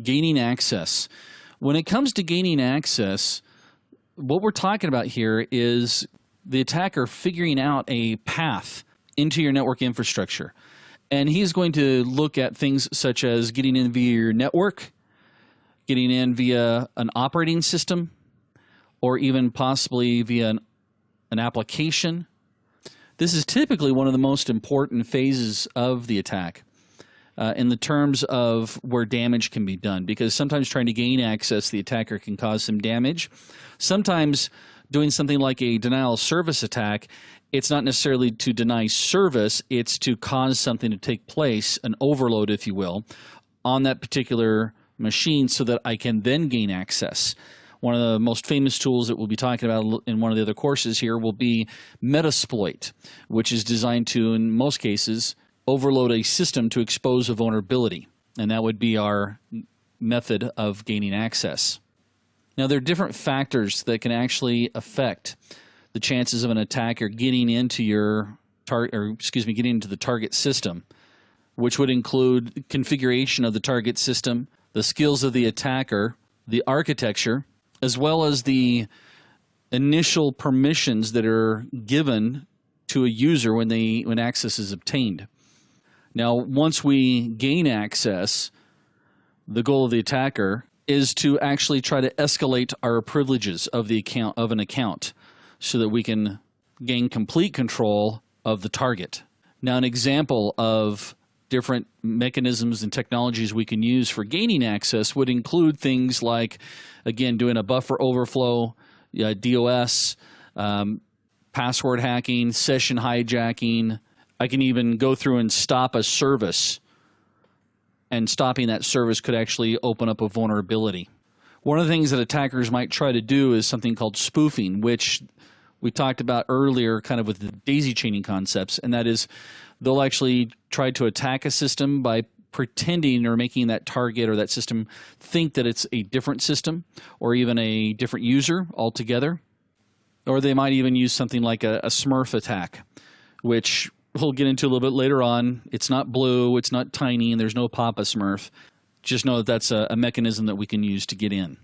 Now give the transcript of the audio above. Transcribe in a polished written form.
Gaining access. When it comes to gaining access, what we're talking about here is the attacker figuring out a path into your network infrastructure. And he's going to look at things such as getting in via your network, getting in via an operating system, or even possibly via an application. This is typically one of the most important phases of the attack in the terms of where damage can be done, because sometimes trying to gain access, the attacker can cause some damage. Sometimes doing something like a denial of service attack, it's not necessarily to deny service, it's to cause something to take place, an overload, if you will, on that particular machine so that I can then gain access. One of the most famous tools that we'll be talking about in one of the other courses here will be Metasploit, which is designed to, in most cases, overload a system to expose a vulnerability. And that would be our method of gaining access. Now, there are different factors that can actually affect the chances of an attacker getting into your getting into the target system, which would include configuration of the target system, the skills of the attacker, the architecture, as well as the initial permissions that are given to a user when access is obtained. Now, once we gain access, the goal of the attacker is to actually try to escalate our privileges of an account so that we can gain complete control of the target. Now, an example of different mechanisms and technologies we can use for gaining access would include things like, again, doing a buffer overflow, DOS, password hacking, session hijacking. I can even go through and stop a service, and stopping that service could actually open up a vulnerability. One of the things that attackers might try to do is something called spoofing, which we talked about earlier kind of with the daisy chaining concepts, and that is they'll actually try to attack a system by pretending or making that target or that system think that it's a different system or even a different user altogether. Or they might even use something like a Smurf attack, which we'll get into a little bit later on. It's not blue, it's not tiny, and there's no Papa Smurf. Just know that that's a mechanism that we can use to get in.